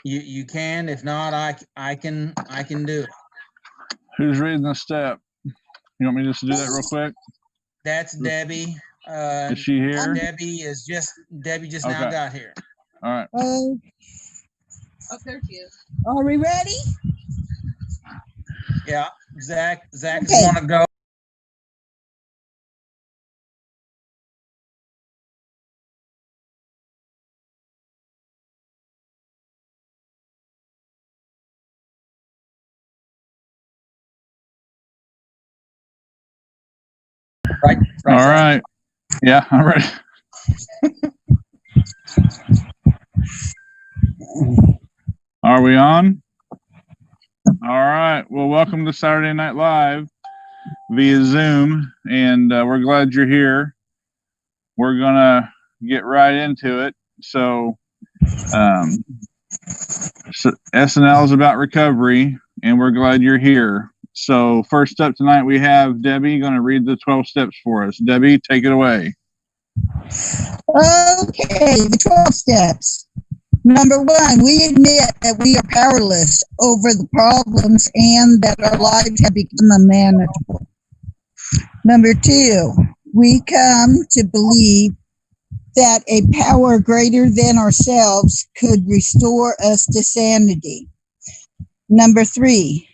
You can. If not, I can do it. Who's reading the step? You want me just to do that real quick? That's Debbie. Is she here? Debbie just now got here. All right. Oh, there she is. Are we ready? Yeah, Zach Okay. is going to go. Right. All right. Yeah, I'm ready. Are we on? All right. Well, welcome to Saturday Night Live via Zoom, and we're glad you're here. We're going to get right into it. So SNL is about recovery, and we're glad you're here. So first up tonight, we have Debbie going to read the 12 steps for us. Debbie, take it away. Okay, the 12 steps. Number 1, we admit that we are powerless over the problems and that our lives have become unmanageable. Number 2, we come to believe that a power greater than ourselves could restore us to sanity. Number 3,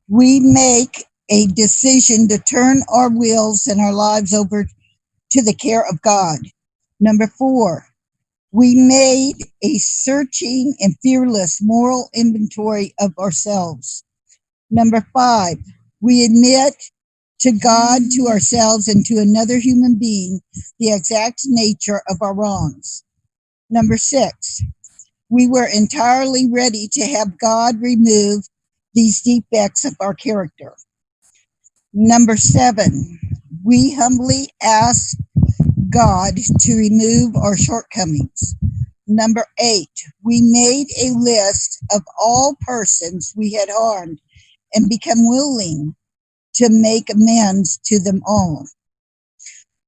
we make a decision to turn our wills and our lives over to the care of God. Number 4, we made a searching and fearless moral inventory of ourselves. Number 5, we admit to God, to ourselves, and to another human being the exact nature of our wrongs. Number 6, we were entirely ready to have God remove these defects of our character. Number 7, we humbly ask God to remove our shortcomings. Number 8, we made a list of all persons we had harmed and become willing to make amends to them all.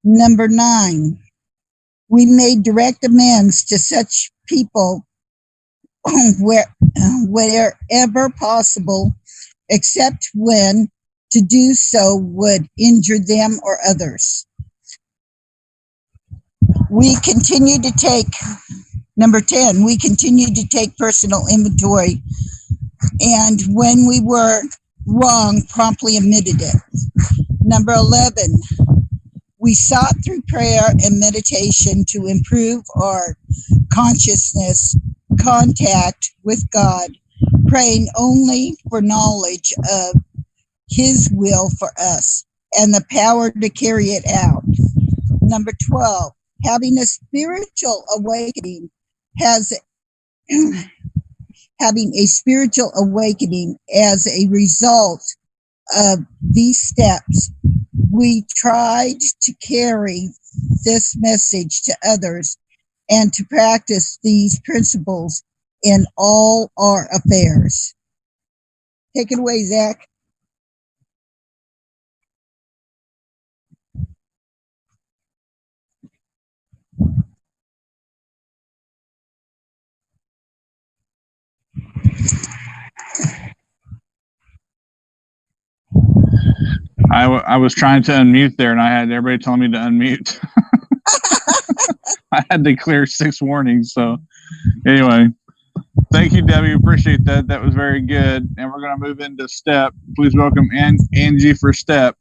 Number 9, we made direct amends to such people wherever possible, except when to do so would injure them or others. Number 10, we continued to take personal inventory, and when we were wrong, promptly admitted it. Number 11, we sought through prayer and meditation to improve our consciousness contact with God, praying only for knowledge of His will for us and the power to carry it out. Number 12, having a spiritual awakening as a result of these steps. We tried to carry this message to others and to practice these principles in all our affairs. Take it away, Zach. I was trying to unmute there, and I had everybody telling me to unmute. I had to clear 6 warnings. So anyway, thank you, Debbie. Appreciate that. That was very good. And we're going to move into step. Please welcome Angie for step.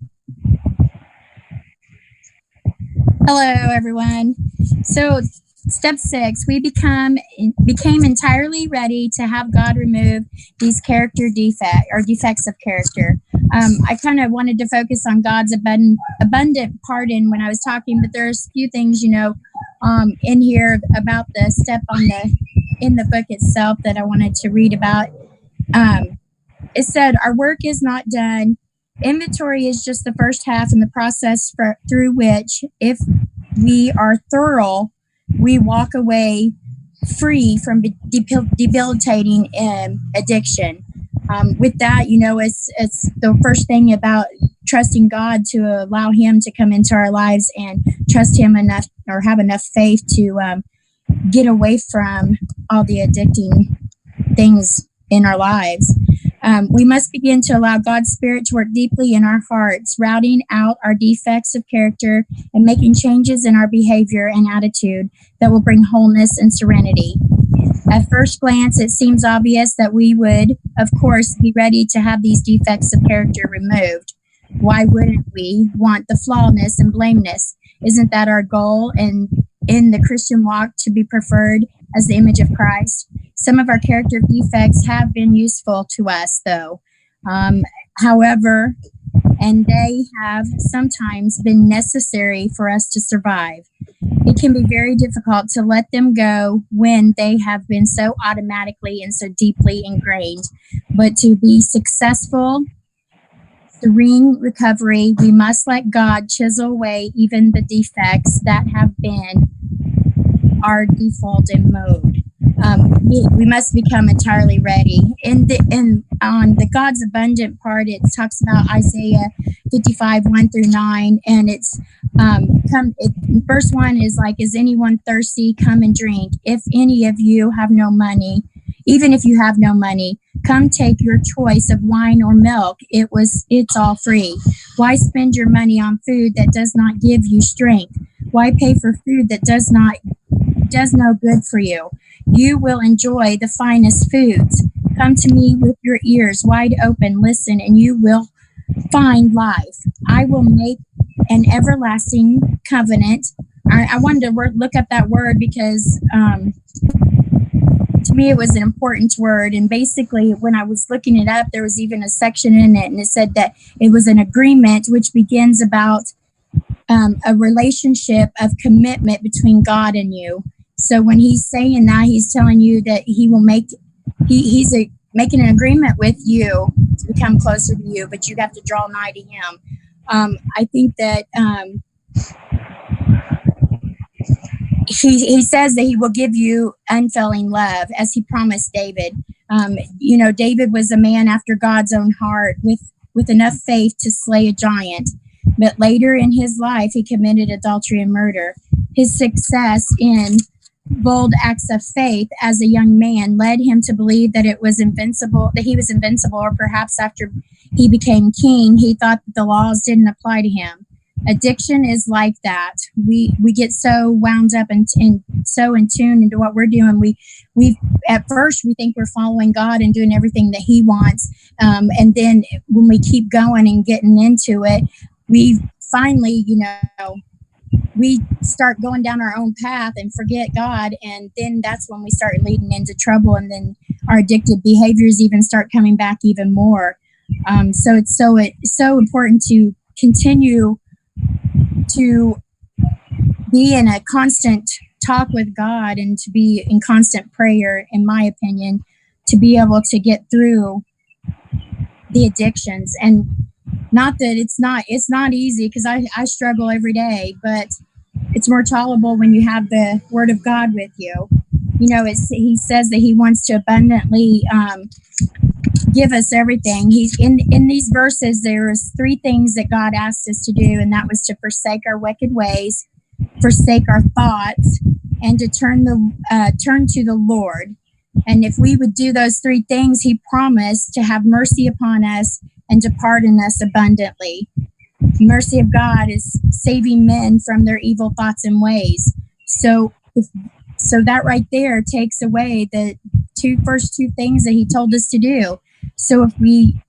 Hello, everyone. So step 6, we became entirely ready to have God remove these defects of character. I kind of wanted to focus on God's abundant pardon when I was talking, but there's a few things, in here about the step in the book itself that I wanted to read about. It said, our work is not done. Inventory is just the first half in the process through which, if we are thorough, we walk away free from debilitating addiction. With that, it's the first thing about trusting God to allow Him to come into our lives and trust Him enough or have enough faith to get away from all the addicting things in our lives. We must begin to allow God's Spirit to work deeply in our hearts, routing out our defects of character and making changes in our behavior and attitude that will bring wholeness and serenity. At first glance, it seems obvious that we would, of course, be ready to have these defects of character removed. Why wouldn't we want the flawless and blameless? Isn't that our goal and in the Christian walk to be preferred as the image of Christ? Some of our character defects have been useful to us, though. However, and they have sometimes been necessary for us to survive. It can be very difficult to let them go when they have been so automatically and so deeply ingrained. But to be successful, serene recovery, we must let God chisel away even the defects that have been our default in mode. We must become entirely ready. On the God's abundant part, it talks about Isaiah 55, 1-9, and it's verse 1 is like, is anyone thirsty? Come and drink. If any of you have no money, even if you have no money, come take your choice of wine or milk. It's all free. Why spend your money on food that does not give you strength? Why pay for food that does no good for you? You will enjoy the finest foods. Come to me with your ears wide open, listen, and you will find life. I will make an everlasting covenant. I wanted to look up that word because to me it was an important word. And basically, when I was looking it up, there was even a section in it, and it said that it was an agreement which begins about a relationship of commitment between God and you. So when he's saying that, he's telling you that he will making an agreement with you to become closer to you, but you have to draw nigh to him. I think that he says that he will give you unfailing love, as he promised David. David was a man after God's own heart with enough faith to slay a giant. But later in his life, he committed adultery and murder. His success in bold acts of faith as a young man led him to believe that he was invincible, or perhaps after he became king, he thought that the laws didn't apply to him. Addiction is like that. We get so wound up and so in tune into what we're doing. We at first we think we're following God and doing everything that he wants. And then when we keep going and getting into it, we finally, we start going down our own path and forget God. And then that's when we start leading into trouble. And then our addictive behaviors even start coming back even more. So it's so important to continue to be in a constant talk with God and to be in constant prayer, in my opinion, to be able to get through the addictions. And not that it's not easy, because I struggle every day, but it's more tolerable when you have the Word of God with you. He says that he wants to abundantly give us everything. He's in these verses, there's 3 things that God asked us to do, and that was to forsake our wicked ways, forsake our thoughts, and to turn to the Lord. And if we would do those 3 things, he promised to have mercy upon us and to pardon us abundantly. The mercy of God is saving men from their evil thoughts and ways. So that right there takes away the first two things that he told us to do. So if we,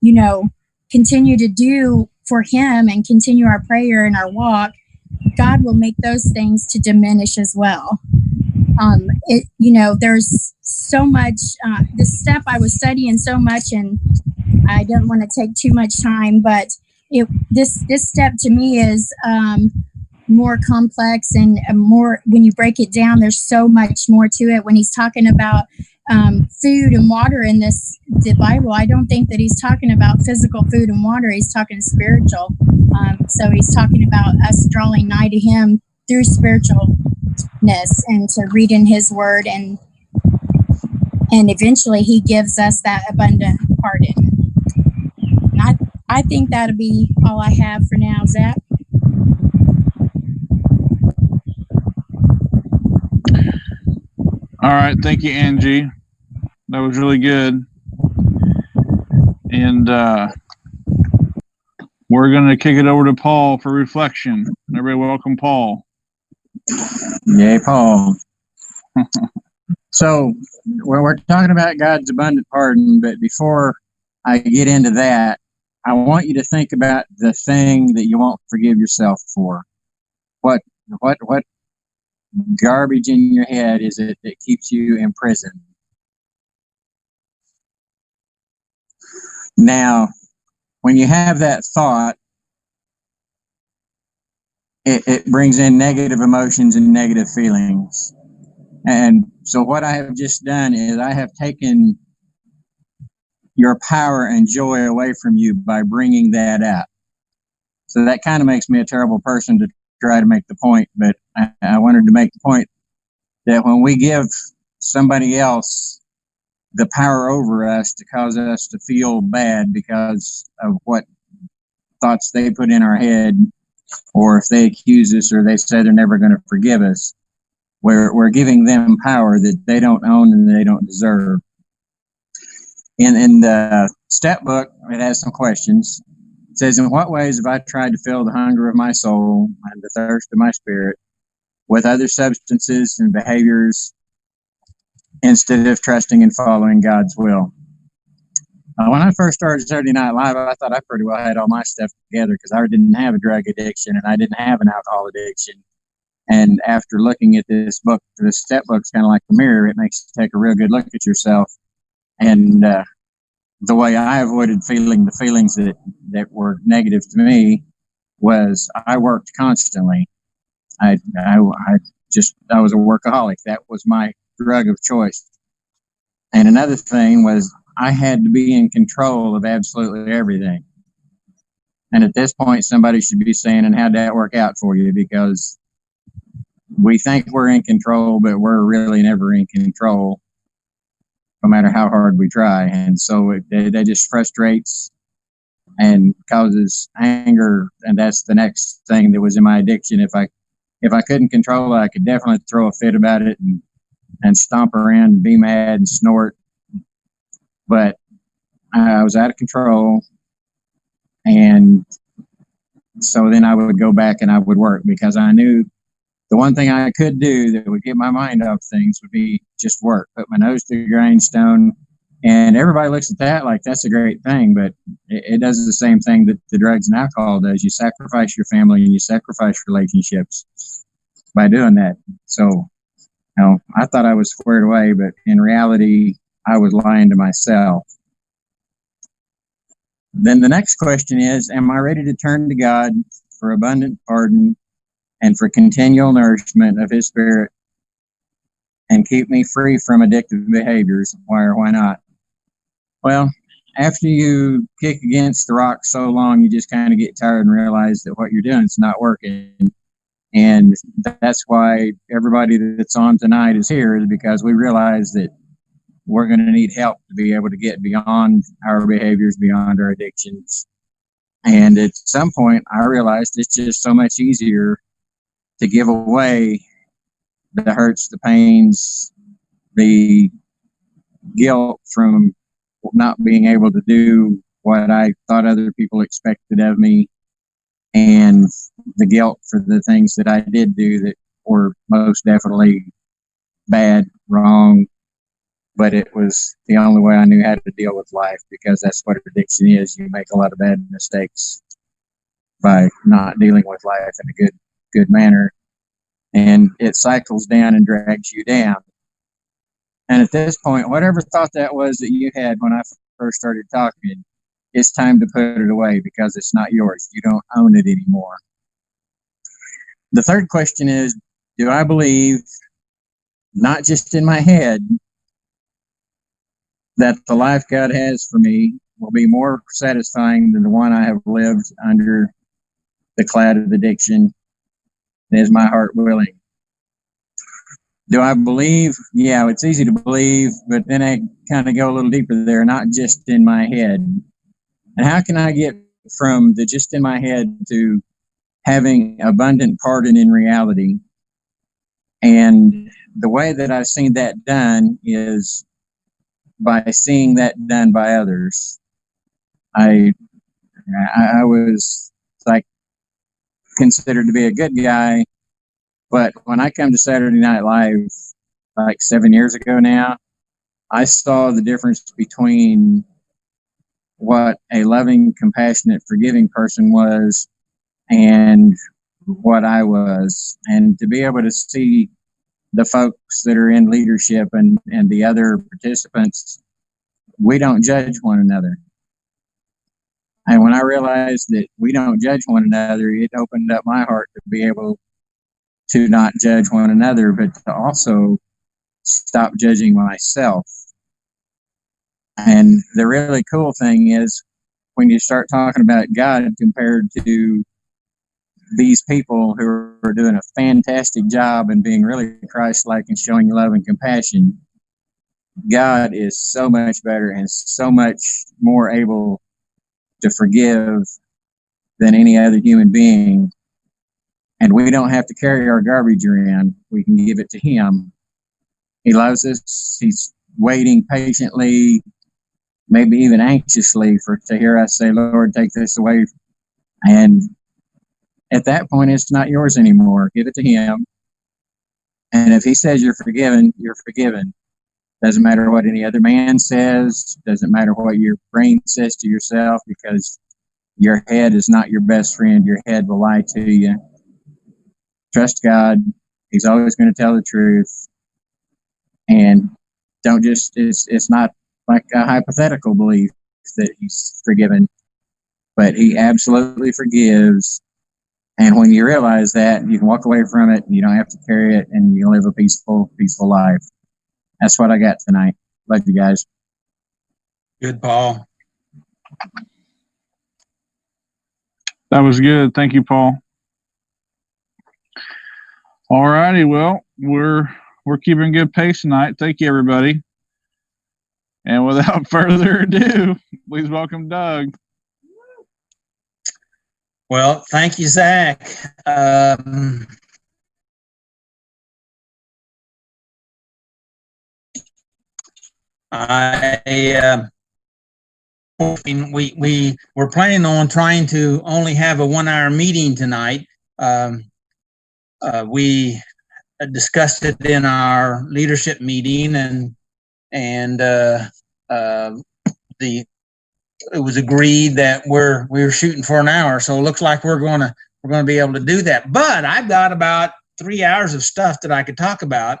continue to do for him and continue our prayer and our walk, God will make those things to diminish as well. There's so much, this step I was studying so much, and I don't want to take too much time, but this step to me is more complex and more, when you break it down, there's so much more to it. When he's talking about food and water in the Bible, I don't think that he's talking about physical food and water. He's talking spiritual. So he's talking about us drawing nigh to him through spiritualness and to read in his word, and eventually he gives us that abundant pardon. And I think that'll be all I have for now, Zach. All right. Thank you, Angie. That was really good. And we're going to kick it over to Paul for reflection. Everybody welcome Paul. Yay, Paul. So, we're talking about God's abundant pardon, but before I get into that, I want you to think about the thing that you won't forgive yourself for. What garbage in your head is it that keeps you in prison? Now, when you have that thought, it brings in negative emotions and negative feelings. And so what I have just done is I have taken your power and joy away from you by bringing that up. So that kind of makes me a terrible person to try to make the point, but I wanted to make the point that when we give somebody else the power over us to cause us to feel bad because of what thoughts they put in our head, or if they accuse us or they say they're never going to forgive us, we're giving them power that they don't own and they don't deserve. In the step book, it has some questions. It says, in what ways have I tried to fill the hunger of my soul and the thirst of my spirit with other substances and behaviors instead of trusting and following God's will? When I first started Saturday Night Live, I thought I pretty well had all my stuff together because I didn't have a drug addiction and I didn't have an alcohol addiction. And after looking at this book, the step book's kind of like a mirror. It makes you take a real good look at yourself. And the way I avoided feeling the feelings that were negative to me was I worked constantly. I was a workaholic. That was my drug of choice. And another thing was I had to be in control of absolutely everything. And at this point, somebody should be saying, and how'd that work out for you? Because we think we're in control, but we're really never in control, no matter how hard we try. And so that just frustrates and causes anger. And that's the next thing that was in my addiction. If I couldn't control it, I could definitely throw a fit about it and stomp around and be mad and snort. But I was out of control. And so then I would go back and I would work because I knew the one thing I could do that would get my mind off things would be just work, put my nose to the grindstone. And everybody looks at that like that's a great thing, but it does the same thing that the drugs and alcohol does. You sacrifice your family and you sacrifice relationships by doing that. So, I thought I was squared away, but in reality, I was lying to myself. Then the next question is, am I ready to turn to God for abundant pardon and for continual nourishment of His Spirit and keep me free from addictive behaviors? Why or why not? Well, after you kick against the rock so long, you just kind of get tired and realize that what you're doing is not working. And that's why everybody that's on tonight is here, is because we realize that we're going to need help to be able to get beyond our behaviors, beyond our addictions. And at some point, I realized it's just so much easier to give away the hurts, the pains, the guilt from not being able to do what I thought other people expected of me, and the guilt for the things that I did do that were most definitely bad, wrong, but it was the only way I knew how to deal with life, because that's what addiction is. You make a lot of bad mistakes by not dealing with life in a good manner, and it cycles down and drags you down. And at this point, whatever thought that was that you had when I first started talking, it's time to put it away because it's not yours. You don't own it anymore. The third question is, do I believe, not just in my head, that the life God has for me will be more satisfying than the one I have lived under the cloud of addiction? Is my heart willing? Do I believe? Yeah, it's easy to believe, but then I kind of go a little deeper there, not just in my head. And how can I get from the just in my head to having abundant pardon in reality? And the way that I've seen that done is by seeing that done by others. I was like considered to be a good guy, but when I come to Saturday Night Live, like 7 years ago now, I saw the difference between what a loving, compassionate, forgiving person was and what I was. And to be able to see the folks that are in leadership and the other participants, we don't judge one another. And when I realized that we don't judge one another, it opened up my heart to be able to not judge one another, but to also stop judging myself. And the really cool thing is when you start talking about God compared to these people who are doing a fantastic job and being really Christ-like and showing love and compassion, God is so much better and so much more able to forgive than any other human being. And we don't have to carry our garbage around. We can give it to him. He loves us. He's waiting patiently, maybe even anxiously to hear us say, Lord, take this away. And at that point, it's not yours anymore. Give it to him. And if he says you're forgiven, you're forgiven. Doesn't matter what any other man says. Doesn't matter what your brain says to yourself, because your head is not your best friend. Your head will lie to you. Trust God. He's always going to tell the truth. And don't just, it's not like a hypothetical belief that he's forgiven, but he absolutely forgives. And when you realize that, you can walk away from it, and you don't have to carry it, and you live a peaceful life. That's what I got tonight. Love you guys. Good, Paul. That was good. Thank you, Paul. All righty. Well, we're keeping good pace tonight. Thank you, everybody. And without further ado, please welcome Doug. Well, thank you, Zach. We were planning on trying to only have a 1 hour meeting tonight. We discussed it in our leadership meeting, and it was agreed that we were shooting for an hour. So it looks like we're gonna be able to do that. But I've got about 3 hours of stuff that I could talk about,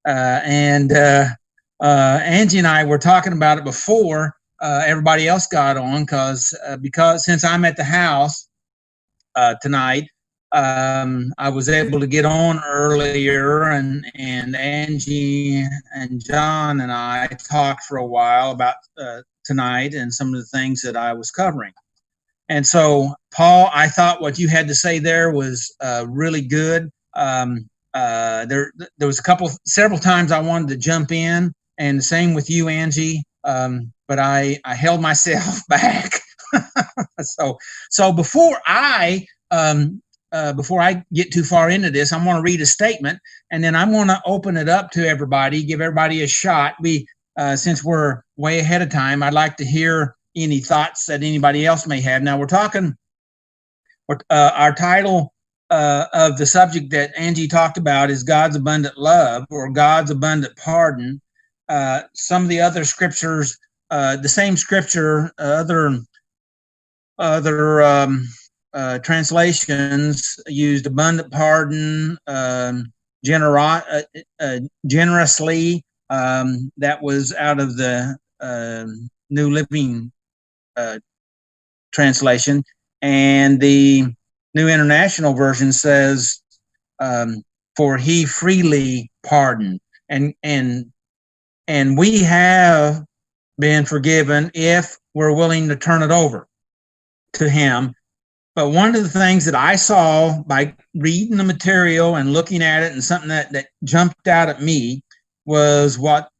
and Angie and I were talking about it before everybody else got on, because since I'm at the house tonight, I was able to get on earlier, and Angie and John and I talked for a while about tonight and some of the things that I was covering. And so, Paul, I thought what you had to say there was really good. There was several times I wanted to jump in, and the same with you, Angie, but I held myself back. So before I get too far into this, I'm going to read a statement, and then I'm going to open it up to everybody, give everybody a shot. Since we're way ahead of time, I'd like to hear any thoughts that anybody else may have. Now, our title of the subject that Angie talked about is God's abundant love, or God's abundant pardon. Some of the other scriptures, the same scripture, other translations used abundant pardon, generously. That was out of the New Living Translation, and the New International Version says, "For he freely pardoned," and we have been forgiven if we're willing to turn it over to him. But one of the things that I saw by reading the material and looking at it, and something that jumped out at me, was what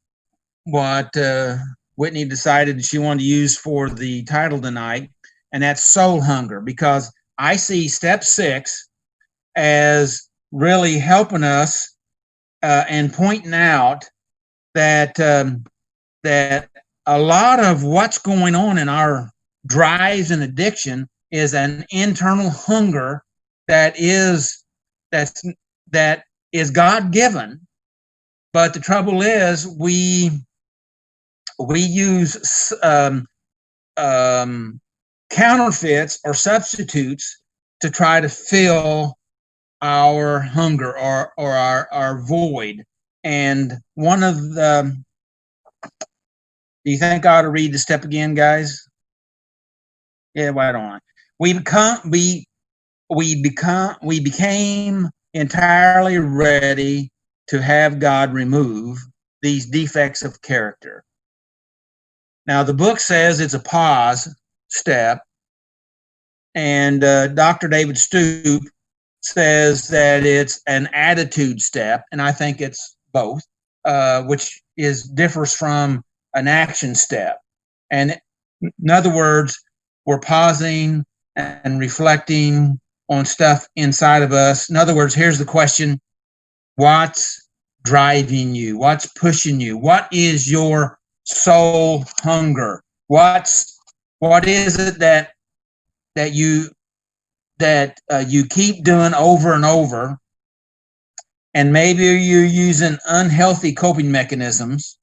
Whitney decided she wanted to use for the title tonight, and that's soul hunger, because I see step 6 as really helping us and pointing out that that a lot of what's going on in our drives and addiction is an internal hunger that is God given, but the trouble is we use counterfeits or substitutes to try to fill our hunger or our void. And one of the, do you think I ought to read the step again, guys? Yeah, why don't I? We became entirely ready to have God remove these defects of character. Now, the book says it's a pause step, and Dr. David Stoop says that it's an attitude step, and I think it's both, which differs from an action step. And in other words, we're pausing and reflecting on stuff inside of us. In other words, here's the question: what's driving you? What's pushing you? What is your soul hunger? What is it that you keep doing over and over? And maybe you're using unhealthy coping mechanisms,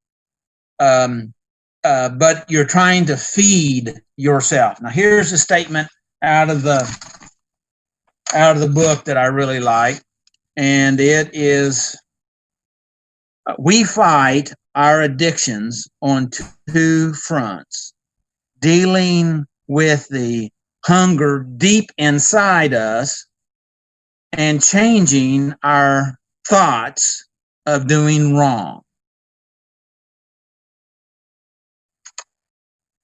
but you're trying to feed yourself. Now, here's a statement out of the book that I really like, and it is: we fight our addictions on two fronts, dealing with the hunger deep inside us and changing our thoughts of doing wrong.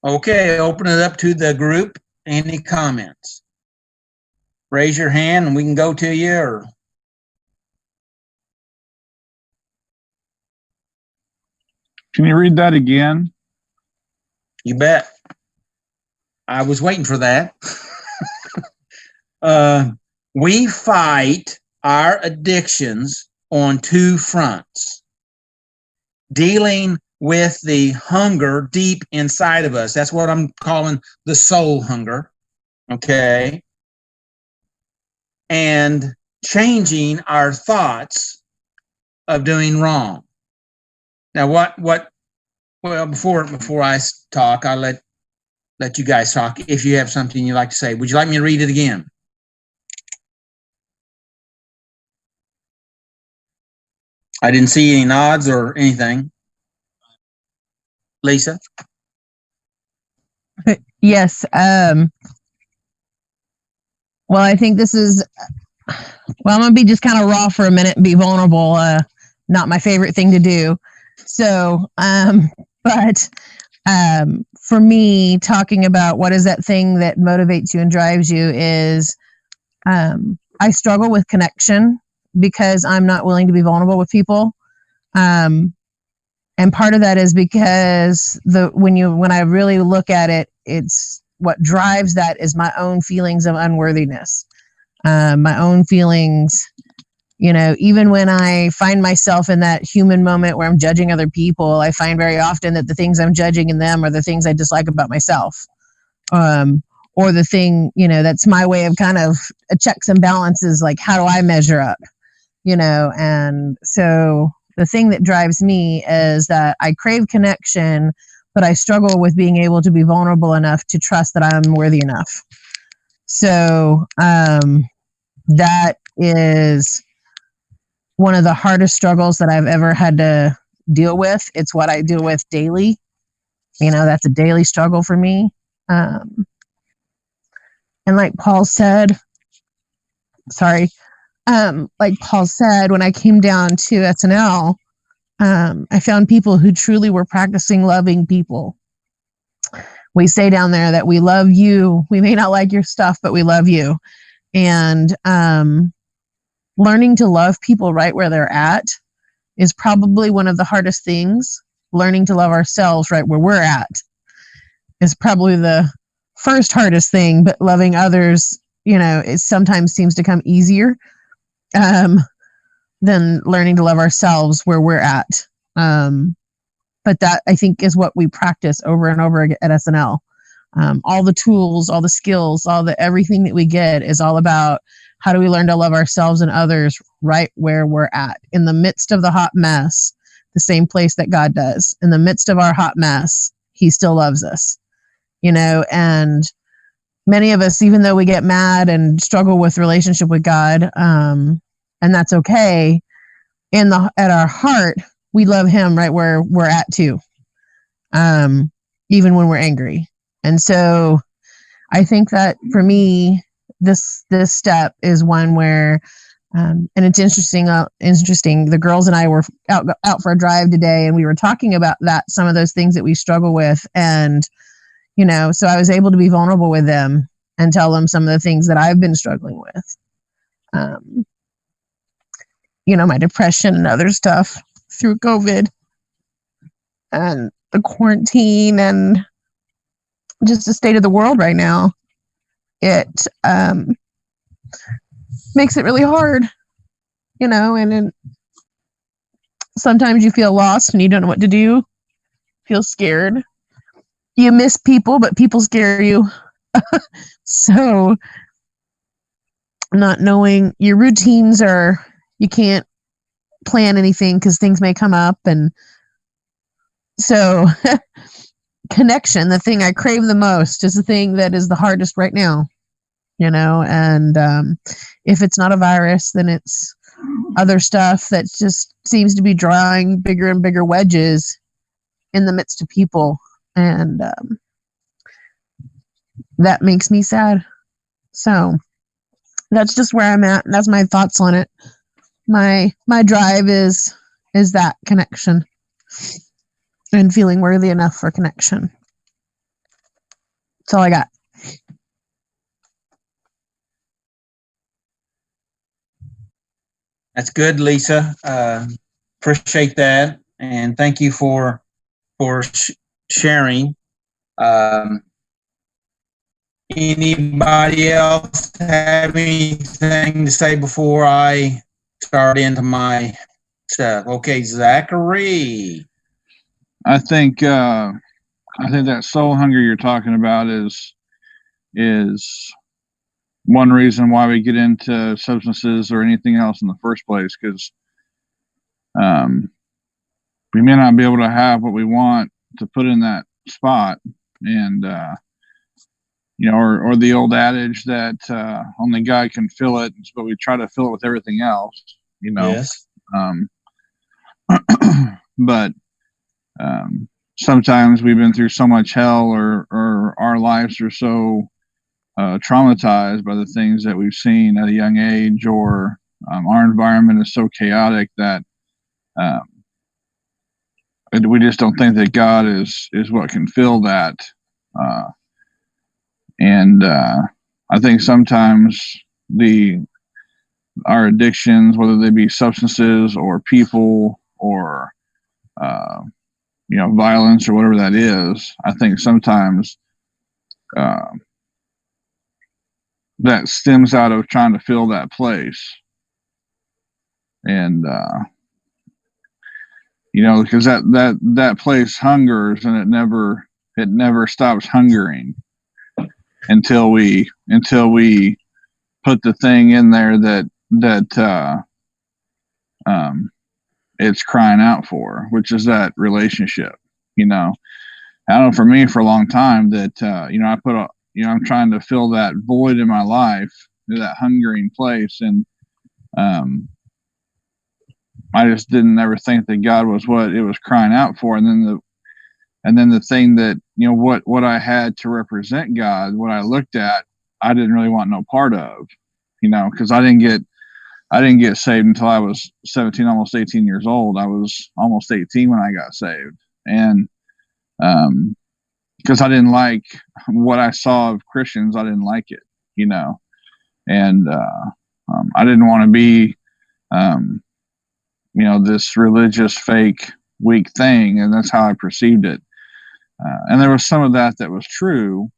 Okay, open it up to the group. Any comments? Raise your hand and we can go to you. Or Can you read that again? you bet. I was waiting for that. We fight our addictions on two fronts, dealing with the hunger deep inside of us. That's what I'm calling the soul hunger. Okay. And changing our thoughts of doing wrong. Now, well, before I talk, I'll let you guys talk. If you have something you'd like to say, would you like me to read it again? I didn't see any nods or anything. Lisa? Yes. Well, I think this is, well, I'm going to be just kind of raw for a minute and be vulnerable. Not my favorite thing to do. So, but for me, talking about what is that thing that motivates you and drives you is I struggle with connection because I'm not willing to be vulnerable with people. And part of that is because when I really look at it, it's what drives that is my own feelings of unworthiness, my own feelings. You know, even when I find myself in that human moment where I'm judging other people, I find very often that the things I'm judging in them are the things I dislike about myself. Or the thing, you know, that's my way of kind of a checks and balances, like how do I measure up, you know? And so the thing that drives me is that I crave connection, but I struggle with being able to be vulnerable enough to trust that I'm worthy enough. So that is one of the hardest struggles that I've ever had to deal with. It's what I deal with daily. You know, that's a daily struggle for me. And like Paul said, like Paul said, when I came down to SNL, I found people who truly were practicing loving people. We say down there that we love you. We may not like your stuff, but we love you. And learning to love people right where they're at is probably one of the hardest things. Learning to love ourselves right where we're at is probably the first hardest thing, but loving others, you know, it sometimes seems to come easier. than learning to love ourselves where we're at. But that, I think, is what we practice over and over at SNL. All the tools, all the skills, everything that we get is all about how do we learn to love ourselves and others right where we're at, in the midst of the hot mess, the same place that God does. In the midst of our hot mess, he still loves us, and many of us, even though we get mad and struggle with relationship with God, and that's okay, at our heart, we love him right where we're at too, even when we're angry. And so I think that for me, this step is one where, and it's interesting. The girls and I were out for a drive today, and we were talking about some of those things that we struggle with. And, so I was able to be vulnerable with them and tell them some of the things that I've been struggling with. My depression and other stuff through COVID and the quarantine and just the state of the world right now. It makes it really hard, and sometimes you feel lost and you don't know what to do, feel scared. You miss people, but people scare you. So not knowing your routines you can't plan anything because things may come up. And so connection, the thing I crave the most, is the thing that is the hardest right now, and if it's not a virus, then it's other stuff that just seems to be drawing bigger and bigger wedges in the midst of people. And that makes me sad. So that's just where I'm at. That's my thoughts on it. My drive is that connection and feeling worthy enough for connection. That's all I got. That's good, Lisa. Appreciate that, and thank you for sharing. Anybody else have anything to say before I start into my stuff? Okay, Zachary. I think that soul hunger you're talking about is one reason why we get into substances or anything else in the first place, because we may not be able to have what we want to put in that spot, and or the old adage that only God can fill it, but we try to fill it with everything else, Yes. But sometimes we've been through so much hell, or our lives are so traumatized by the things that we've seen at a young age, or our environment is so chaotic that we just don't think that God is what can fill that. And I think sometimes our addictions, whether they be substances or people or violence or whatever that is, I think sometimes that stems out of trying to fill that place. And because that place hungers, and it never stops hungering until we put the thing in there that it's crying out for, which is that relationship. I know for me, for a long time, that I'm trying to fill that void in my life, that hungering place, and I just didn't ever think that God was what it was crying out for. And then the thing that, what I had to represent God, what I looked at, I didn't really want no part of, because I didn't get saved until I was 17, almost 18 years old. I was almost 18 when I got saved. And because I didn't like what I saw of Christians, I didn't like it, and I didn't want to be, this religious, fake, weak thing. And that's how I perceived it. And there was some of that was true,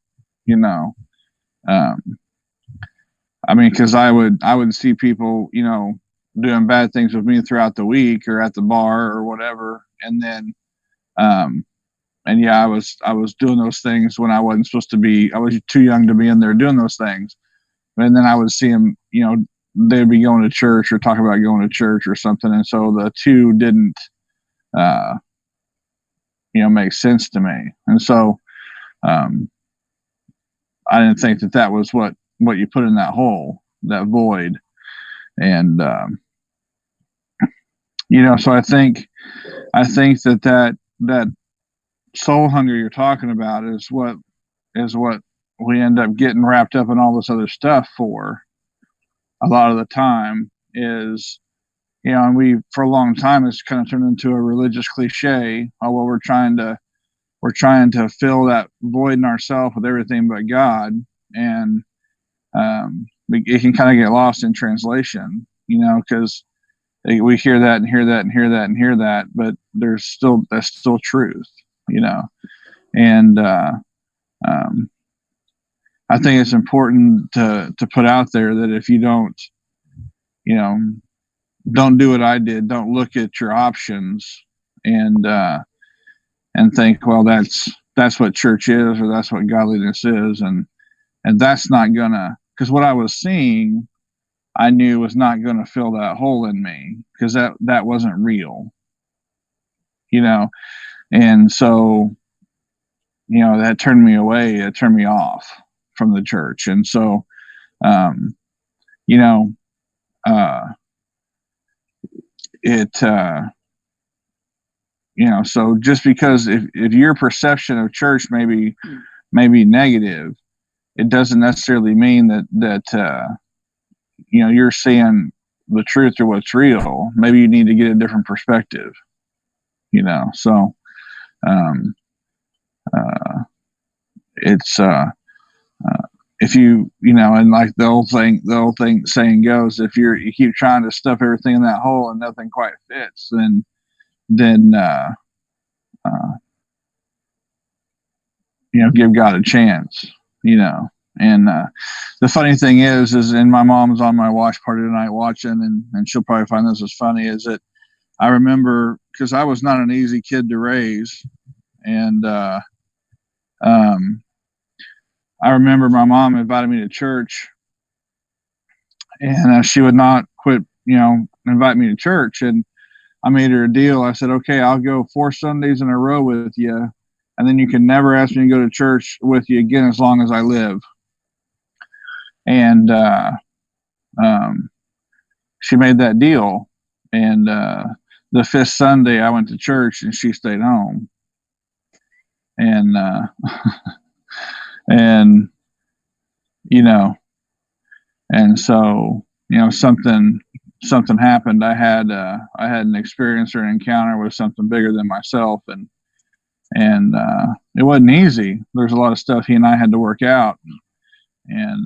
because I would see people, doing bad things with me throughout the week or at the bar or whatever. And then, and yeah, I was doing those things when I wasn't supposed to be. I was too young to be in there doing those things. And then I would see them, you know, they'd be going to church or talk about going to church or something. And so the two didn't, you know, make sense to me. And so, I didn't think that that was what you put in that hole, that void. And, you know, so I think that soul hunger you're talking about is what we end up getting wrapped up in all this other stuff for a lot of the time is, you know, and we, for a long time, it's kind of turned into a religious cliche. Oh, well, we're trying to fill that void in ourselves with everything but God. And, it can kind of get lost in translation, you know, because we hear that and hear that and hear that and hear that, but that's still truth, you know. And I think it's important to put out there that if you don't, you know, don't do what I did, don't look at your options and think, well, that's what church is, or that's what godliness is, and that's not gonna, because what I was seeing, I knew was not going to fill that hole in me, because that wasn't real, you know. And so, you know, that turned me away. It turned me off from the church. And so, you know, you know, so just because if your perception of church may be negative, it doesn't necessarily mean that you know, you're seeing the truth or what's real. Maybe you need to get a different perspective, you know. So it's if you know, and like the old thing saying goes, if you keep trying to stuff everything in that hole and nothing quite fits, then you know, give God a chance, you know. And the funny thing is and my mom's on my watch party tonight watching, and she'll probably find this as funny, is that I remember, because I was not an easy kid to raise, and I remember my mom invited me to church, and she would not quit, you know, invite me to church. And I made her a deal. I said, okay, I'll go 4 Sundays in a row with you, and then you can never ask me to go to church with you again as long as I live. And she made that deal. And the 5th Sunday I went to church and she stayed home. And and you know, and so, you know, something happened. I had an experience or an encounter with something bigger than myself, and it wasn't easy. There's a lot of stuff he and I had to work out, and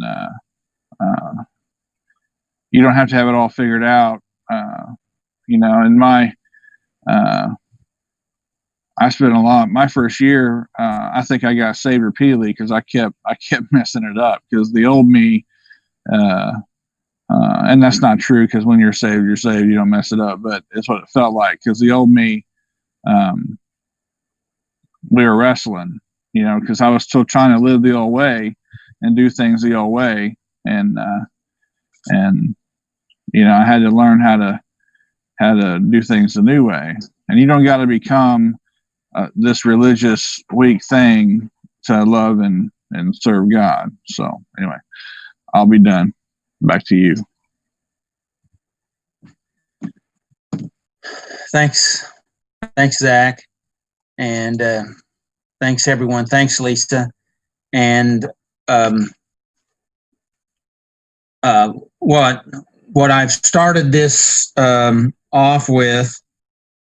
you don't have to have it all figured out, you know. And I spent a lot. My first year, I think I got saved repeatedly because I kept messing it up. Because the old me, and that's not true, because when you're saved, you don't mess it up. But it's what it felt like, because the old me, we were wrestling, you know, because I was still trying to live the old way and do things the old way, and you know, I had to learn how to do things the new way. And you don't got to become this religious weak thing to love and serve God. So anyway, I'll be done. Back to you. Thanks, Zach, and thanks everyone. Thanks, Lisa. And what I've started this off with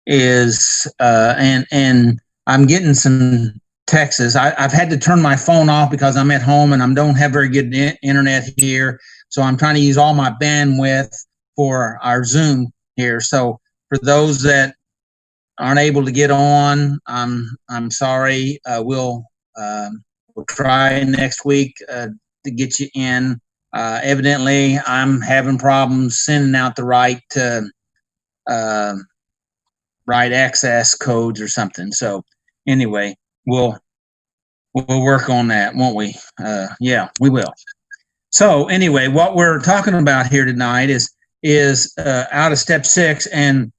is, and I'm getting some texts. I've had to turn my phone off because I'm at home and I don't have very good internet here. So I'm trying to use all my bandwidth for our Zoom here. So for those that aren't able to get on, I'm sorry. We'll try next week to get you in. Evidently, I'm having problems sending out the right right access codes or something. So anyway, we'll work on that, won't we? Yeah, we will. So anyway, what we're talking about here tonight is out of step 6 and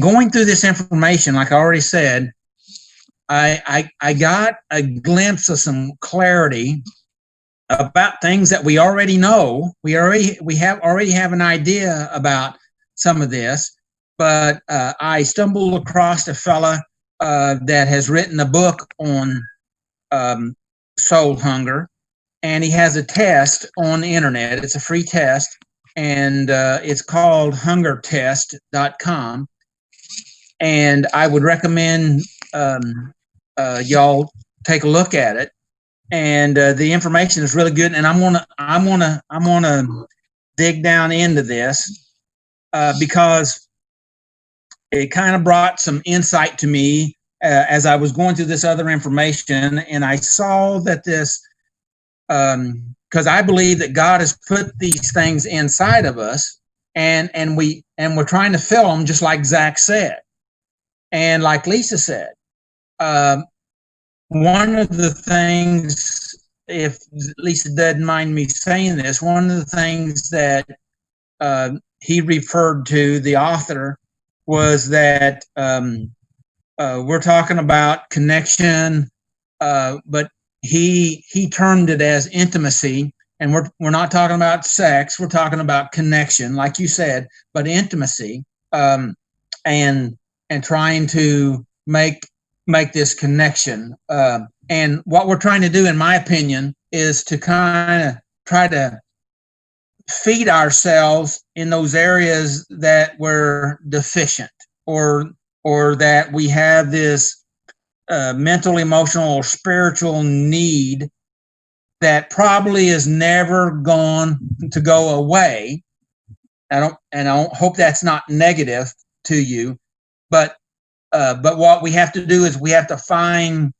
going through this information. Like I already said, I got a glimpse of some clarity about things that we already know. We already have an idea about some of this, but I stumbled across a fella that has written a book on soul hunger, and he has a test on the internet. It's a free test, and it's called hungertest.com. And I would recommend y'all take a look at it. And the information is really good. And I'm gonna dig down into this because it kind of brought some insight to me as I was going through this other information, and I saw that this, because I believe that God has put these things inside of us, and we're trying to fill them, just like Zach said, and like Lisa said. One of the things, if Lisa doesn't mind me saying this, one of the things that he referred to, the author, was that we're talking about connection, but he termed it as intimacy, and we're not talking about sex. We're talking about connection, like you said, but intimacy, and trying to make this connection. And what we're trying to do, in my opinion, is to kind of try to feed ourselves in those areas that we're deficient, or that we have this mental, emotional, or spiritual need that probably is never going to go away. I don't hope that's not negative to you, but what we have to do is we have to find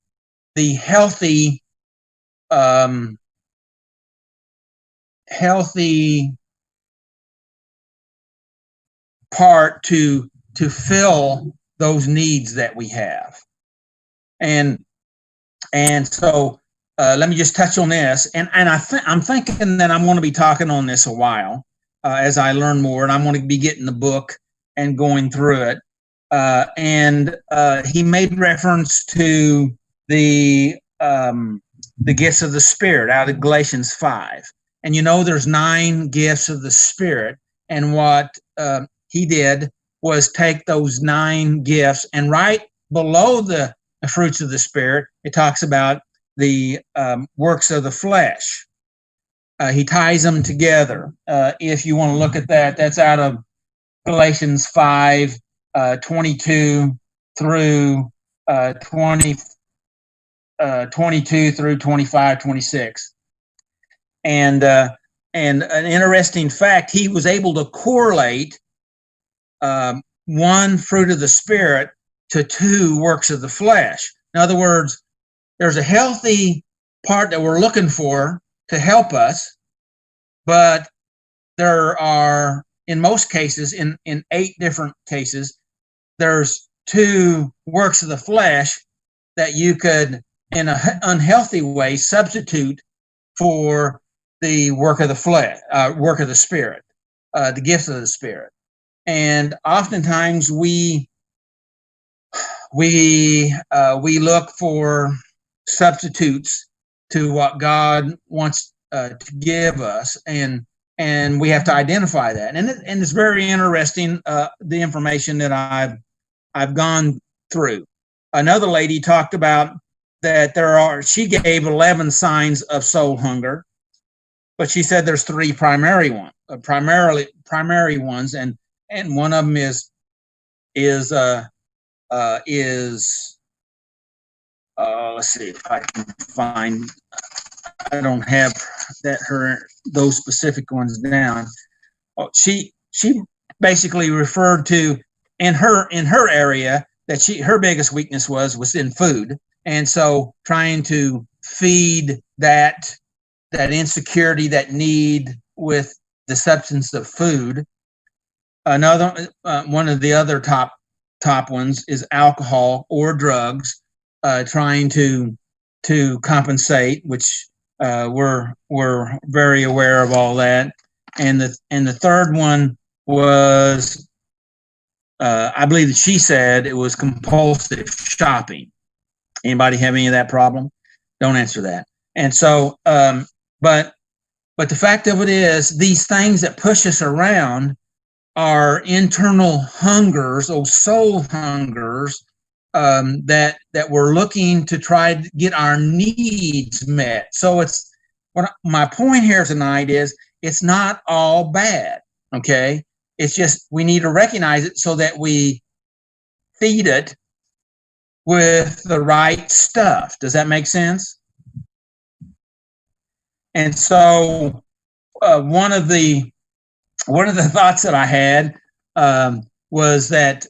the healthy part to fill those needs that we have. And so let me just touch on this. And I'm thinking that I'm going to be talking on this a while as I learn more, and I'm going to be getting the book and going through it. And he made reference to the gifts of the Spirit out of Galatians 5. And there's 9 gifts of the Spirit. And what he did was take those 9 gifts, and right below the fruits of the Spirit, it talks about the works of the flesh. He ties them together. If you want to look at that, that's out of Galatians 5, 22 through 22 through 25, 26. And an interesting fact, he was able to correlate 1 fruit of the Spirit to 2 works of the flesh. In other words, there's a healthy part that we're looking for to help us, but there are, in most cases, in 8 different cases, there's 2 works of the flesh that you could, in an unhealthy way, substitute for the work of the flesh, work of the Spirit, the gifts of the Spirit. And oftentimes we look for substitutes to what God wants to give us, and we have to identify that. And it's very interesting, the information that I've gone through. Another lady talked about that she gave 11 signs of soul hunger, but she said there's 3 primary ones, and one of them is let's see if I can find. I don't have those specific ones down. She basically referred to in her area that her biggest weakness was in food, and so trying to feed that insecurity, that need with the substance of food. Another one of the other top ones is alcohol or drugs, trying to compensate, which we're very aware of all that. And the third one was, I believe that she said it was compulsive shopping. Anybody have any of that problem? Don't answer that. And so, but the fact of it is, these things that push us around are internal hungers, or soul hungers, that we're looking to try to get our needs met. So it's, what my point here tonight is, it's not all bad, okay? It's just we need to recognize it so that we feed it with the right stuff. Does that make sense? And so one of the thoughts that I had was that,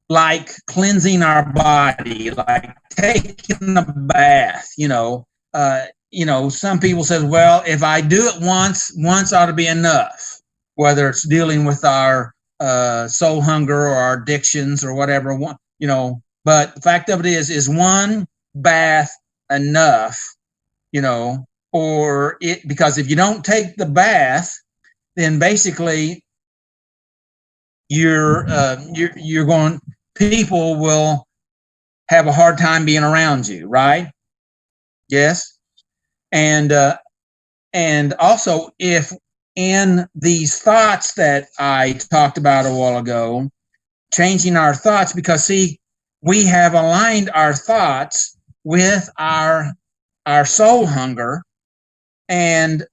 like cleansing our body, like taking a bath, some people say, well, if I do it once ought to be enough, whether it's dealing with our soul hunger or our addictions or whatever, but the fact of it is one bath enough, because if you don't take the bath, then basically people will have a hard time being around you, right? Yes. And also, if in these thoughts that I talked about a while ago, changing our thoughts, because see, we have aligned our thoughts with our soul hunger, and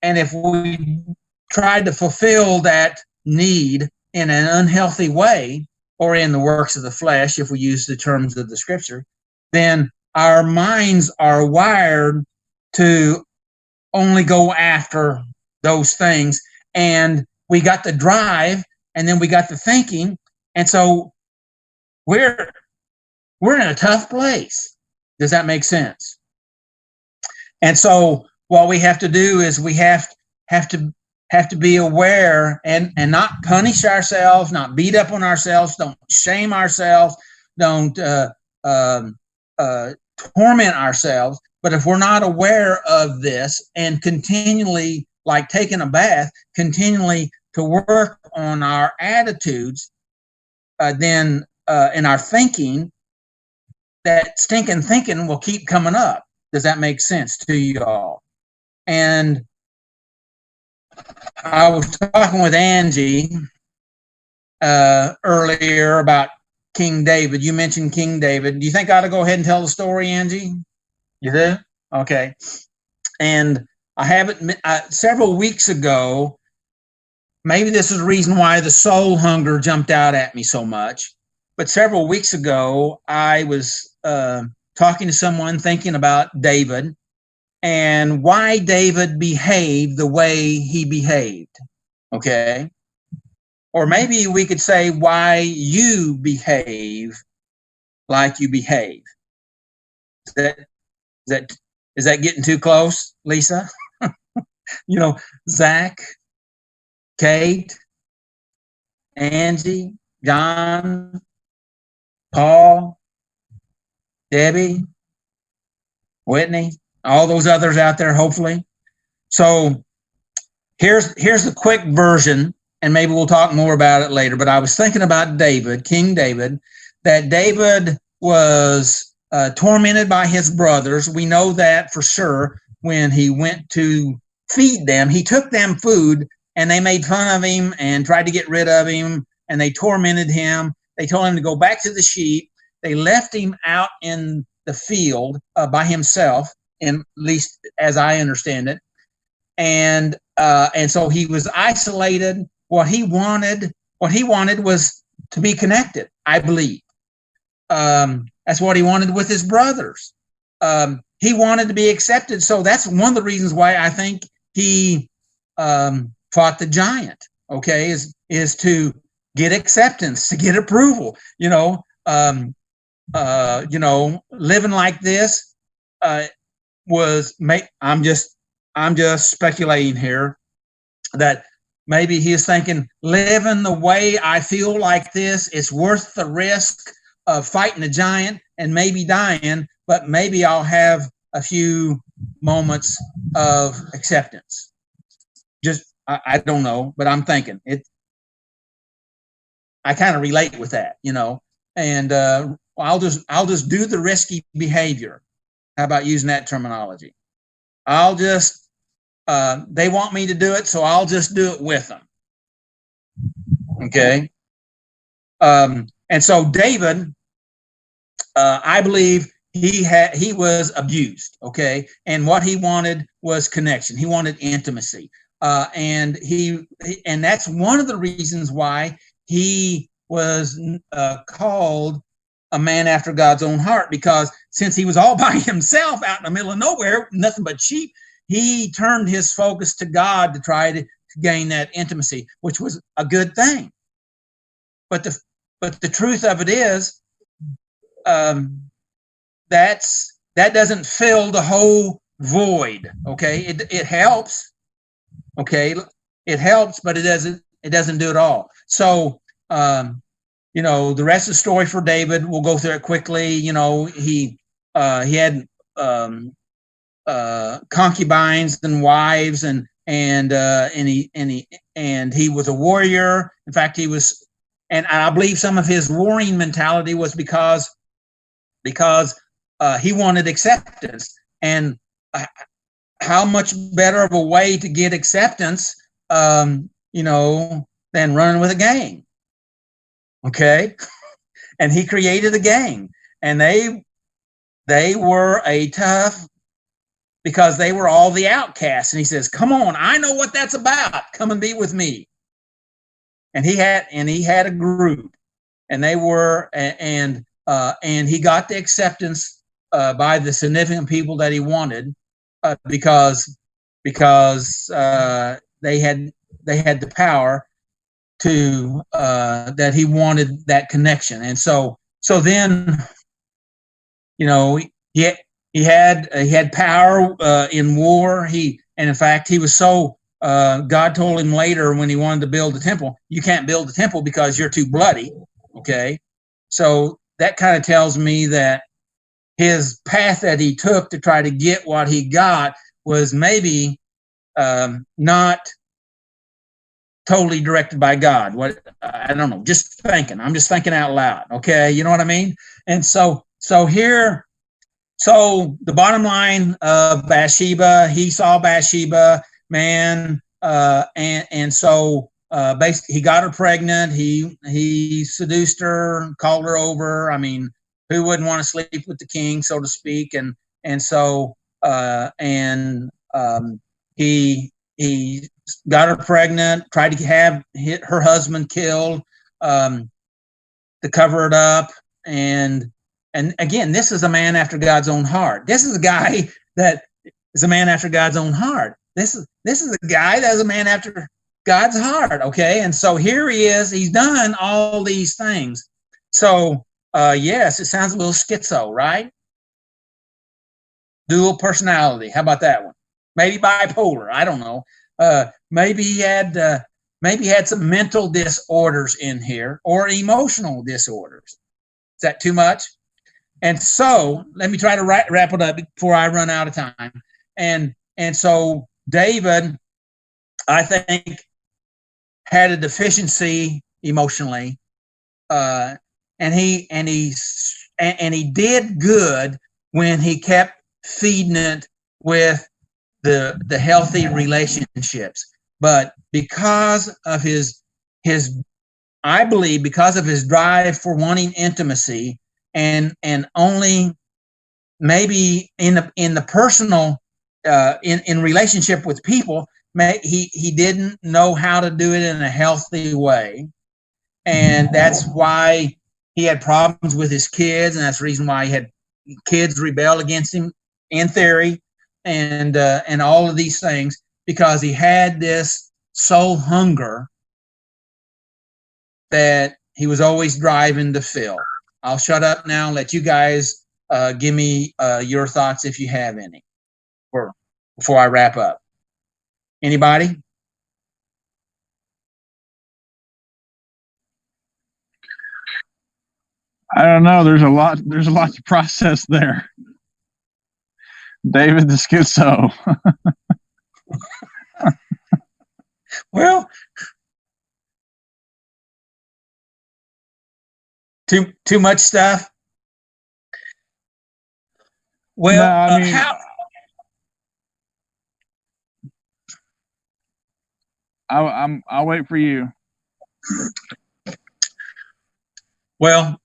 if we try to fulfill that need in an unhealthy way, or in the works of the flesh, if we use the terms of the scripture, then our minds are wired to only go after those things. And we got the drive, and then we got the thinking. And so we're in a tough place. Does that make sense? And so what we have to do is we have to be aware and not punish ourselves, not beat up on ourselves, don't shame ourselves, don't torment ourselves. But if we're not aware of this and continually, like taking a bath, continually to work on our attitudes, then in our thinking, that stinking thinking will keep coming up. Does that make sense to you all? And I was talking with Angie earlier about King David. You mentioned King David. Do you think I ought to go ahead and tell the story, Angie? You do? Okay. And I have it several weeks ago. Maybe this is the reason why the soul hunger jumped out at me so much. But several weeks ago, I was talking to someone, thinking about David and why David behaved the way he behaved. Okay. Or maybe we could say why you behave like you behave. Is that getting too close, Lisa? Zach, Kate, Angie, John, Paul, Debbie, Whitney, all those others out there, hopefully. So here's the quick version, and maybe we'll talk more about it later. But I was thinking about David, King David, that David was tormented by his brothers. We know that for sure. When he went to feed them, he took them food, and they made fun of him and tried to get rid of him, and they tormented him. They told him to go back to the sheep. They left him out in the field by himself, at least as I understand it. And so he was isolated. What he wanted was to be connected, I believe. That's what he wanted with his brothers. He wanted to be accepted. So that's one of the reasons why I think he fought the giant, okay, is to get acceptance, to get approval, living like this I'm just speculating here that maybe he's thinking, living the way I feel like this, it's worth the risk of fighting a giant and maybe dying, but maybe I'll have a few moments of acceptance. I don't know, but I'm thinking it. I kind of relate with that, and I'll just do the risky behavior. How about using that terminology? I'll just, they want me to do it, so I'll just do it with them. Okay. And so David, I believe he was abused. Okay. And what he wanted was connection. He wanted intimacy. And that's one of the reasons why he was called a man after God's own heart, because since he was all by himself out in the middle of nowhere, nothing but sheep, he turned his focus to God to try to gain that intimacy, which was a good thing. But the truth of it is, that doesn't fill the whole void. Okay, it helps. Okay, it helps, but it doesn't do it all. So the rest of the story for David, we'll go through it quickly. He had concubines and wives, and he was a warrior. In fact, and I believe some of his warring mentality was because he wanted acceptance. And how much better of a way to get acceptance, than running with a gang. Okay. And he created a gang, and they were a tough, because they were all the outcasts. And he says, come on, I know what that's about. Come and be with me. And he had a group, and they were, and he got the acceptance by the significant people that he wanted, because they had the power to that he wanted that connection. And so then he had power in war. And in fact he was so God told him later when he wanted to build the temple, you can't build the temple because you're too bloody. Okay, so that kind of tells me that his path that he took to try to get what he got was maybe not totally directed by God. What, I don't know, just thinking. I'm just thinking out loud. Okay, you know what I mean? And so the bottom line of Bathsheba, he saw Bathsheba, man, and so basically he got her pregnant. He seduced her, called her over. I mean, who wouldn't want to sleep with the king, so to speak? And so he got her pregnant, tried to have her husband killed to cover it up. And again, this is a man after God's own heart. This is a guy that is a man after God's own heart. This is a guy that is a man after God's heart. Okay, and so here he is. He's done all these things. So yes, it sounds a little schizo, right? Dual personality. How about that one? Maybe bipolar. I don't know. Maybe he had some mental disorders in here, or emotional disorders. Is that too much? And so let me try to wrap it up before I run out of time. And so David, I think, had a deficiency emotionally, and he did good when he kept feeding it with the healthy relationships. But because of his I believe because of his drive for wanting intimacy, and only maybe in the personal in relationship with people, he didn't know how to do it in a healthy way, and that's why he had problems with his kids, and that's the reason why he had kids rebel against him in theory, and all of these things, because he had this soul hunger that he was always driving to fill. I'll shut up now and let you guys give me your thoughts if you have any before I wrap up. Anybody? I don't know. There's a lot to process there. David the schizo. Well, too much stuff. Well, no, I mean, I'll wait for you. Well,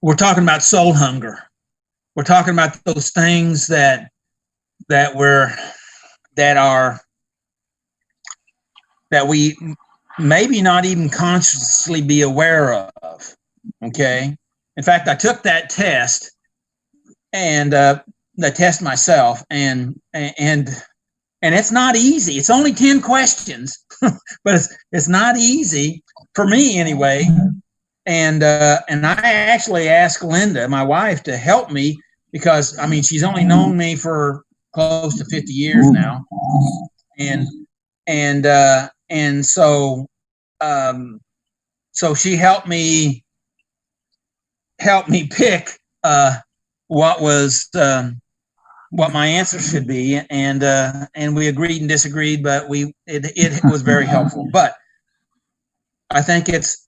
we're talking about soul hunger. We're talking about those things that we maybe not even consciously be aware of. Okay. In fact, I took that test and the test myself, and it's not easy. It's only 10 questions, but it's not easy for me anyway. And I actually asked Linda, my wife, to help me because, I mean, she's only known me for close to 50 years now. And so she helped me pick what my answer should be, and we agreed and disagreed, but it was very helpful. But I think it's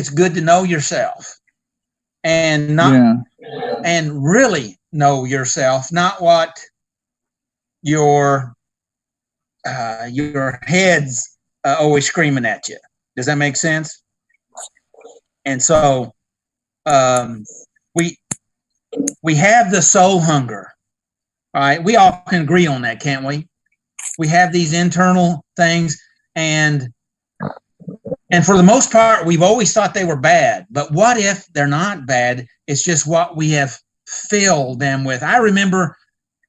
good to know yourself and and really know yourself, not what your head's always screaming at you. Does that make sense? And so we have the soul hunger. All right, we all can agree on that, can't we? We have these internal things, and for the most part, we've always thought they were bad. But what if they're not bad? It's just what we have filled them with. I remember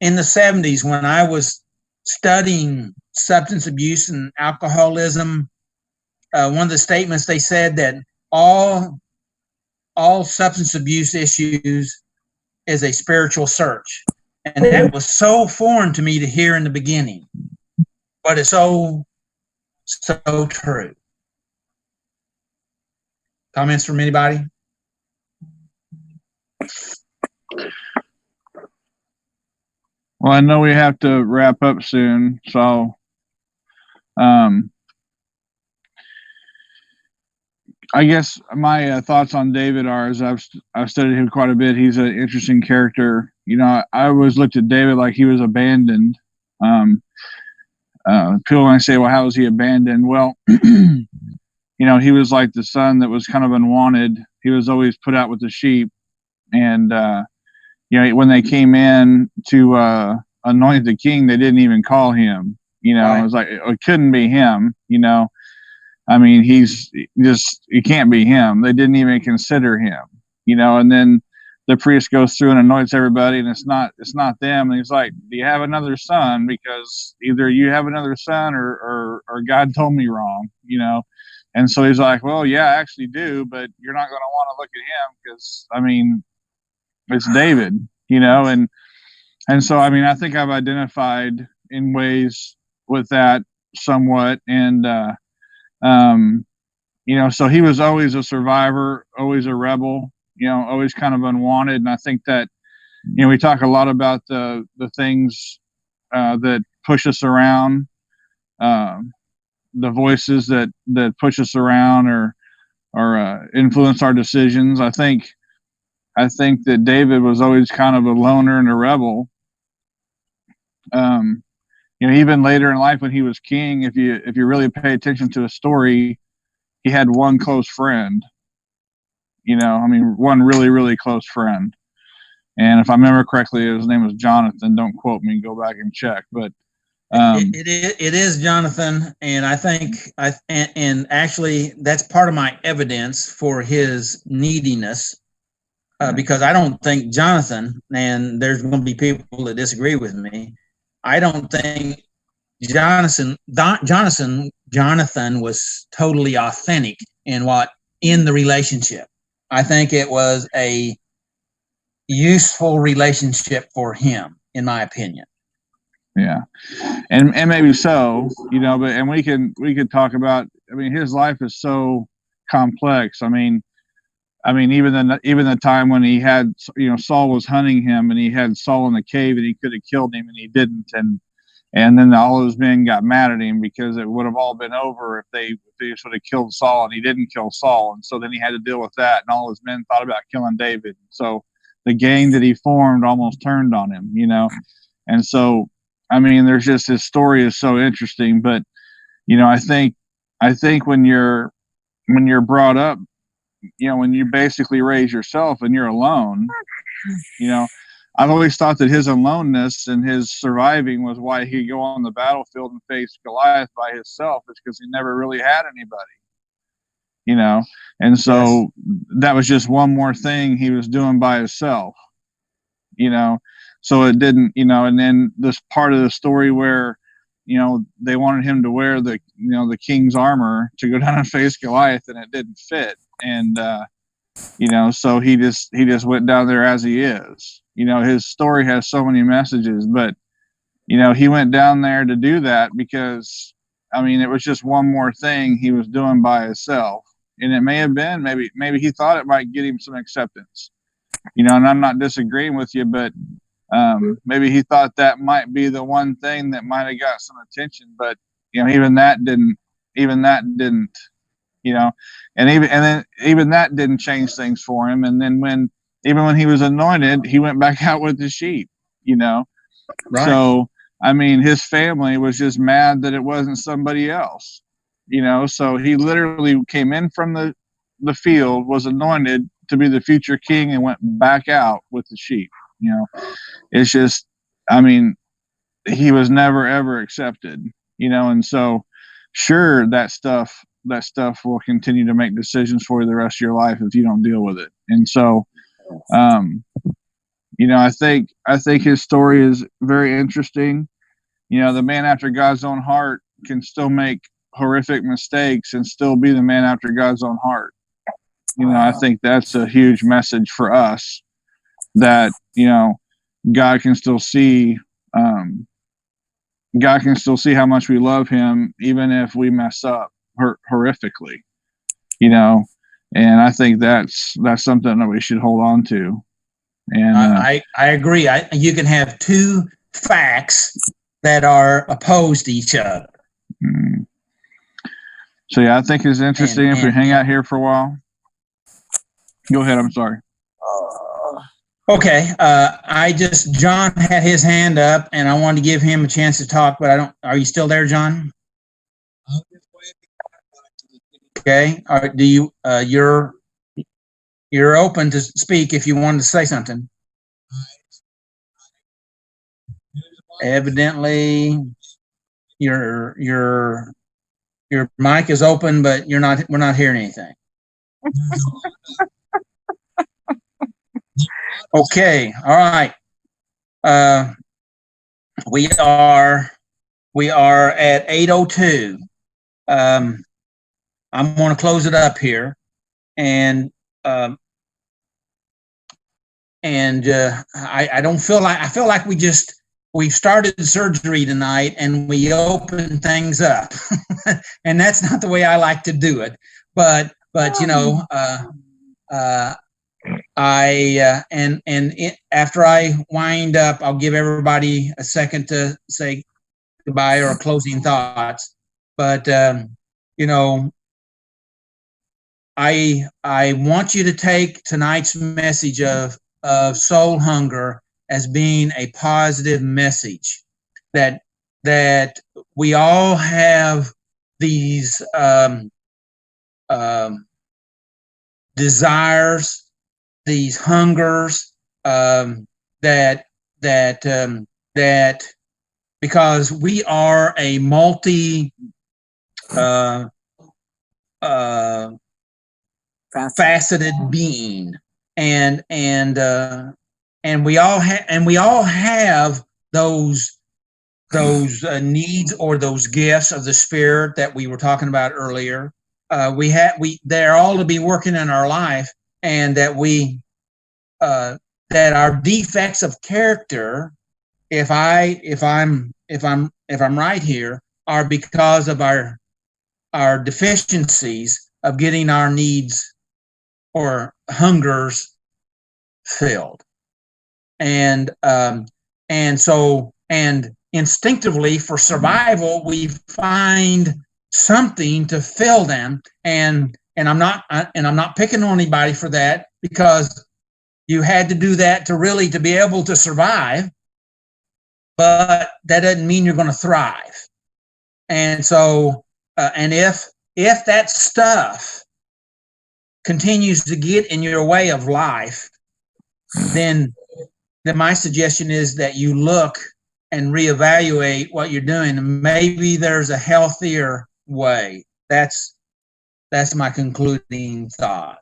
in the 70s when I was studying substance abuse and alcoholism, one of the statements they said that all substance abuse issues is a spiritual search. And that was so foreign to me to hear in the beginning. But it's so true. Comments from anybody? Well, I know we have to wrap up soon, so I guess my thoughts on David are, as I've studied him quite a bit. He's an interesting character. You know, I always looked at David like he was abandoned. People might say, "Well, how was he abandoned?" Well, you know, he was like the son that was kind of unwanted. He was always put out with the sheep, and you know, when they came in to anoint the king, they didn't even call him. You know, right. It was like it couldn't be him. You know. I mean, it can't be him. They didn't even consider him, you know, and then the priest goes through and anoints everybody, and it's not them. And he's like, do you have another son? Because either you have another son or God told me wrong, you know? And so he's like, well, yeah, I actually do, but you're not going to want to look at him because, I mean, it's David, you know? And so, I mean, I think I've identified in ways with that somewhat. And, you know, so he was always a survivor, always a rebel, you know, always kind of unwanted. And I think that, you know, we talk a lot about the things that push us around, the voices that push us around or influence our decisions. I think that David was always kind of a loner and a rebel. You know, even later in life when he was king, if you really pay attention to his story, he had one close friend. You know, I mean, one really, really close friend. And if I remember correctly, his name was Jonathan. Don't quote me. Go back and check. But it is Jonathan, and I think and actually that's part of my evidence for his neediness, because I don't think Jonathan, and there's going to be people that disagree with me, I don't think Jonathan was totally authentic in what in the relationship. I think it was a useful relationship for him, in my opinion. Yeah, and maybe so, you know, but and we could talk about. I mean, his life is so complex. I mean, even the time when he had, you know, Saul was hunting him, and he had Saul in the cave, and he could have killed him, and he didn't, and then all those men got mad at him because it would have all been over if they just would have killed Saul, and he didn't kill Saul, and so then he had to deal with that, and all his men thought about killing David. So the gang that he formed almost turned on him, you know, and so. I mean, there's just, his story is so interesting, but you know, I think when you're brought up, you know, when you basically raise yourself and you're alone, you know, I've always thought that his aloneness and his surviving was why he'd go on the battlefield and face Goliath by himself, is because he never really had anybody, you know, and so that was just one more thing he was doing by himself, you know. So it didn't, you know, and then this part of the story where, you know, they wanted him to wear the, you know, the king's armor to go down and face Goliath, and it didn't fit. And, you know, so he just went down there as he is. You know, his story has so many messages, but, you know, he went down there to do that because, I mean, it was just one more thing he was doing by himself. And it may have been, maybe he thought it might get him some acceptance, you know, and I'm not disagreeing with you, but maybe he thought that might be the one thing that might have got some attention, but you know, even that didn't, you know, and even that didn't change things for him. And then when he was anointed, he went back out with the sheep, you know. Right. So I mean, his family was just mad that it wasn't somebody else, you know. So he literally came in from the field, was anointed to be the future king, and went back out with the sheep. You know, it's just, I mean, he was never ever accepted, you know, and so sure, that stuff will continue to make decisions for you the rest of your life if you don't deal with it. And so, you know, I think his story is very interesting. You know, the man after God's own heart can still make horrific mistakes and still be the man after God's own heart. You know, I think that's a huge message for us, that, you know, God can still see how much we love him, even if we mess up horrifically, you know. And I think that's something that we should hold on to. And I agree. You can have two facts that are opposed to each other. So yeah, I think it's interesting if we hang out here for a while. Go ahead. I'm sorry. Okay. John had his hand up, and I wanted to give him a chance to talk, but are you still there, John? Okay. All right. Do you, you're open to speak if you wanted to say something. Evidently your mic is open, but we're not hearing anything. Okay. All right. We are at 8:02. I'm going to close it up here, and I don't feel like, I feel like we've started surgery tonight and we opened things up, and that's not the way I like to do it. But you know, after I wind up, I'll give everybody a second to say goodbye or closing thoughts. But you know, I want you to take tonight's message of soul hunger as being a positive message, that we all have these desires, these hungers, that because we are a faceted being, and we all have those needs or those gifts of the Spirit that we were talking about earlier, they're all to be working in our life, and that that our defects of character, if I'm right here, are because of our deficiencies of getting our needs or hungers filled. And instinctively, for survival, we find something to fill them. And I'm not picking on anybody for that, because you had to do that to be able to survive. But that doesn't mean you're going to thrive. And so, and if that stuff continues to get in your way of life, then my suggestion is that you look and reevaluate what you're doing. Maybe there's a healthier way. That's my concluding thought.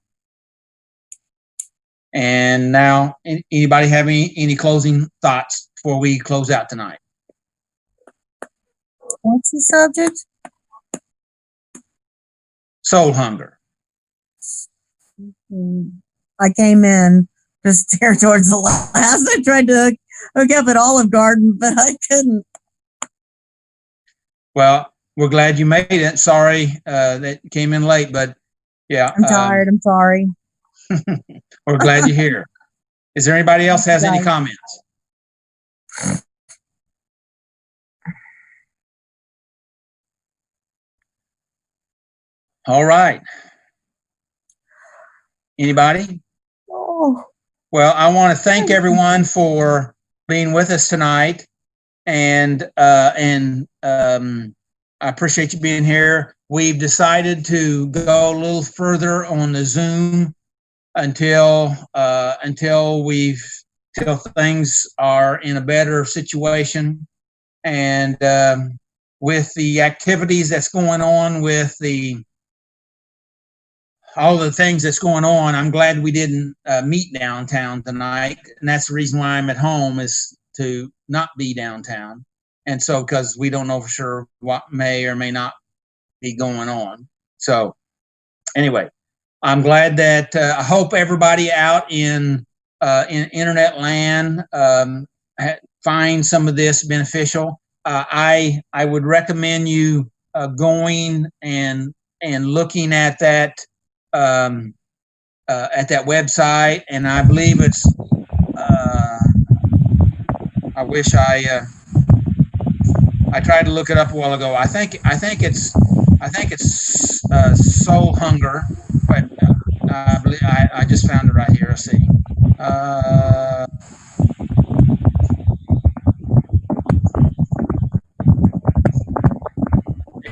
And now, anybody have any closing thoughts before we close out tonight? What's the subject? Soul hunger. I came in just there towards the last. I tried to hook up at Olive Garden, but I couldn't. Well, we're glad you made it. Sorry that you came in late, but yeah. I'm tired. I'm sorry. We're glad you're here. Is there anybody else has any comments? All right. Anybody? Oh. Well, I want to thank everyone for being with us tonight, and I appreciate you being here. We've decided to go a little further on the Zoom until things are in a better situation, and with the activities that's going on, with all the things that's going on, I'm glad we didn't meet downtown tonight, and that's the reason why I'm at home, is to not be downtown. And so, because we don't know for sure what may or may not be going on. So anyway, I'm glad that I hope everybody out in internet land find some of this beneficial. I would recommend you going and looking at that website, and I believe it's I tried to look it up a while ago. I think it's Soul Hunger, but I believe I just found it right here. Let's see.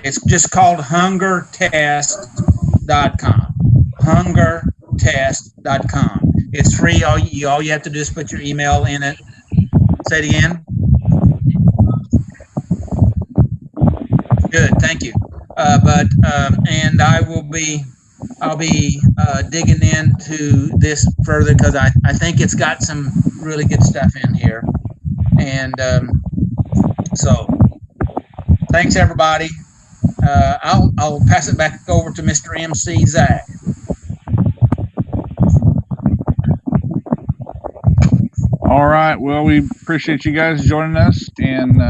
It's just called hungertest.com. hungertest.com. It's free. All you have to do is put your email in it. Say it again. Good, thank you. And I'll be digging into this further, because I think it's got some really good stuff in here. And so, thanks everybody. I'll pass it back over to Mr. MC Zach. All right. Well, we appreciate you guys joining us, and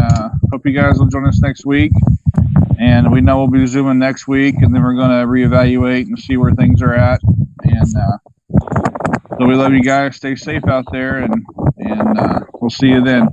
hope you guys will join us next week. And we know we'll be Zooming next week, and then we're going to reevaluate and see where things are at. And so we love you guys. Stay safe out there, and we'll see you then.